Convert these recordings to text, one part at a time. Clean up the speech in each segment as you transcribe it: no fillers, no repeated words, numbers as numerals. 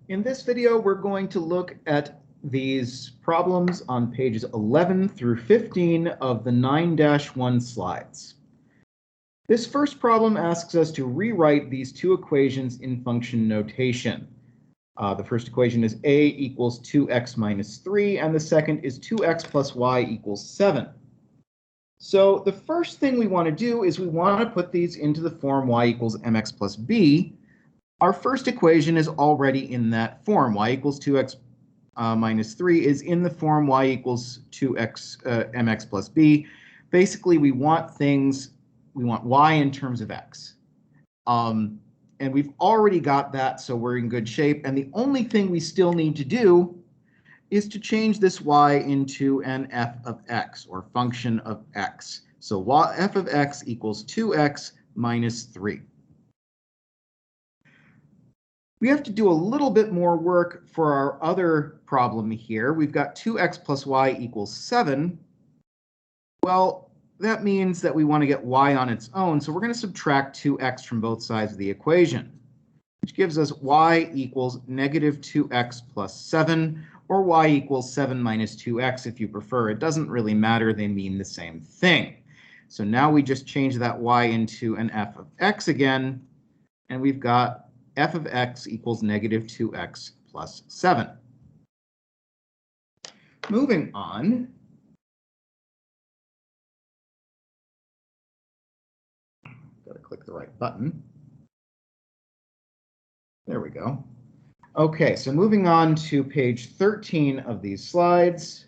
In this video, we're going to look at these problems on pages 11 through 15 of the 9-1 slides. This first problem asks us to rewrite these two equations in function notation. The first equation is a equals 2x minus 3, and the second is 2x plus y equals 7. So the first thing we want to do is we want to put these into the form y equals mx plus b. Our first equation is already in that form. Y equals 2x minus 3 is in the form y equals 2x mx plus b. Basically, we want y in terms of x. And we've already got that, so we're in good shape. And the only thing we still need to do is to change this y into an f of x, or function of x. So f of x equals 2x minus 3. We have to do a little bit more work for our other problem here. We've got 2x plus y equals 7. Well, that means that we want to get y on its own, so we're going to subtract 2x from both sides of the equation, which gives us y equals negative 2x plus 7, or y equals 7 minus 2x if you prefer. It doesn't really matter, they mean the same thing. So now we just change that y into an f of x again, and we've got f of x equals negative 2x plus 7. Moving on. Got to click the right button. There we go. Okay, so moving on to page 13 of these slides,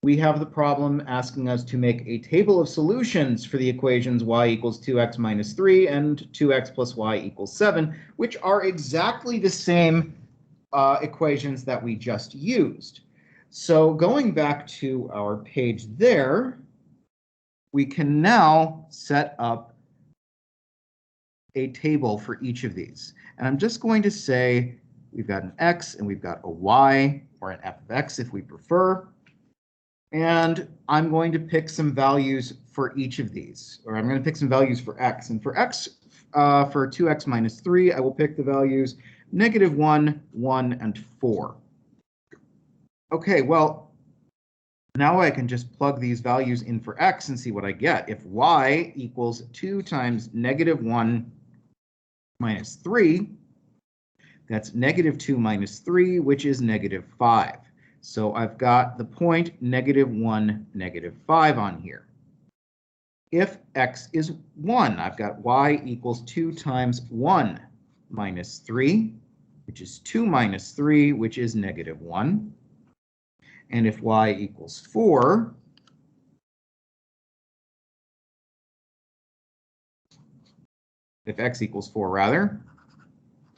we have the problem asking us to make a table of solutions for the equations y equals 2x minus 3 and 2x plus y equals 7, which are exactly the same equations that we just used. So going back to our page there, we can now set up a table for each of these. And I'm just going to say we've got an x and we've got a y, or an f of x if we prefer. And I'm going to pick some values for each of these, or I'm going to pick some values for x. And for x, for 2x minus 3, I will pick the values negative 1, 1, and 4. Okay, well, now I can just plug these values in for x and see what I get. If y equals 2 times negative 1 minus 3, that's negative 2 minus 3, which is negative 5. So I've got the point negative 1, negative 5 on here. If x is 1, I've got y equals 2 times 1 minus 3, which is 2 minus 3, which is negative 1. And if y equals 4, if x equals 4 rather,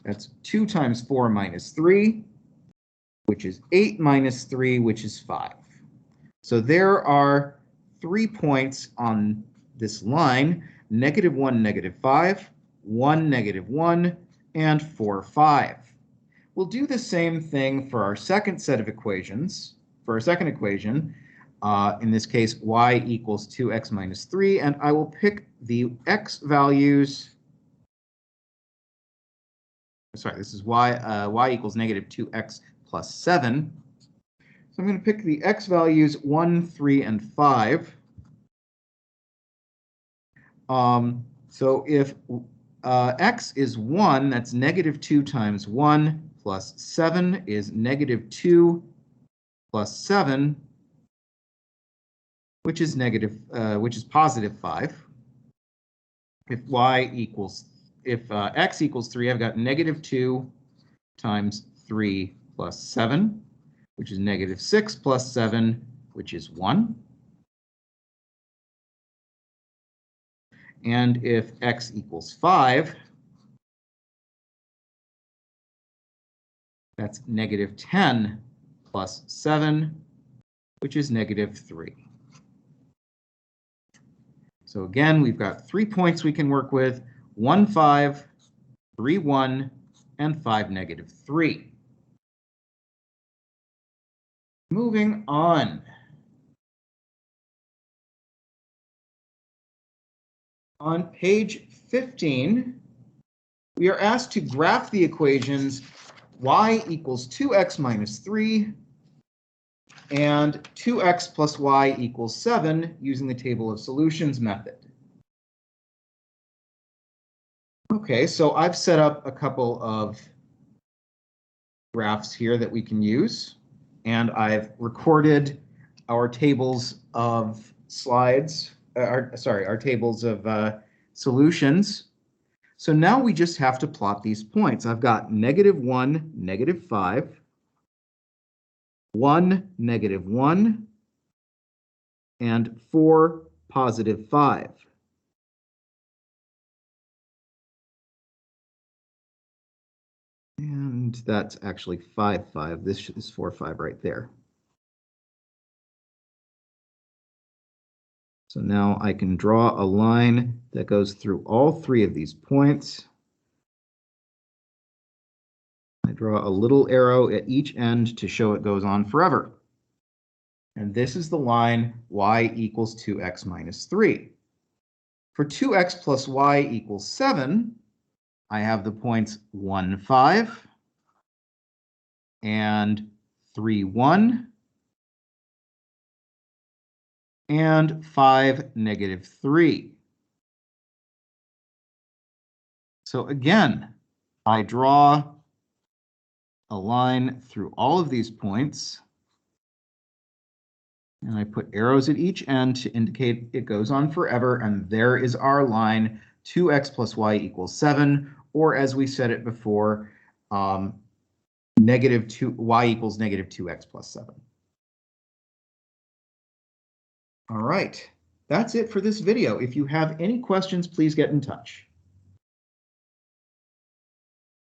that's 2 times 4 minus 3, which is 8 minus 3, which is 5. So there are 3 points on this line: negative 1, negative 5, 1, negative 1, and 4, 5. We'll do the same thing for our second set of equations. For our second equation, in this case, y equals 2x minus 3, and I will pick the x values. Sorry, this is y equals negative 2x plus 7. So I'm going to pick the x values 1, 3, and 5. So if x is 1, that's negative 2 times 1 plus 7 is negative 2 plus 7, which is positive 5. If x equals 3, I've got negative 2 times 3 plus 7, which is negative 6 plus 7, which is 1. And if x equals 5, that's negative 10 plus 7, which is negative 3. So again, we've got 3 points we can work with: 1, 5, 3, 1, and 5, negative 3. Moving on. On page 15, we are asked to graph the equations y equals 2x minus 3 and 2x plus y equals 7 using the table of solutions method. Okay, so I've set up a couple of graphs here that we can use, and I've recorded our tables of slides, our tables of solutions. So now we just have to plot these points. I've got -1, -5, 1, -1, and 4, +5. And that's actually 5, 5. This is 4, 5 right there. So now I can draw a line that goes through all three of these points. I draw a little arrow at each end to show it goes on forever. And this is the line y equals 2x minus 3. For 2x plus y equals 7, I have the points 1, 5 and 3, 1 and 5, -3. So again, I draw a line through all of these points, and I put arrows at each end to indicate it goes on forever, and there is our line, 2x plus y equals 7, or as we said it before, y equals -2x plus 7. All right, that's it for this video. If you have any questions, please get in touch.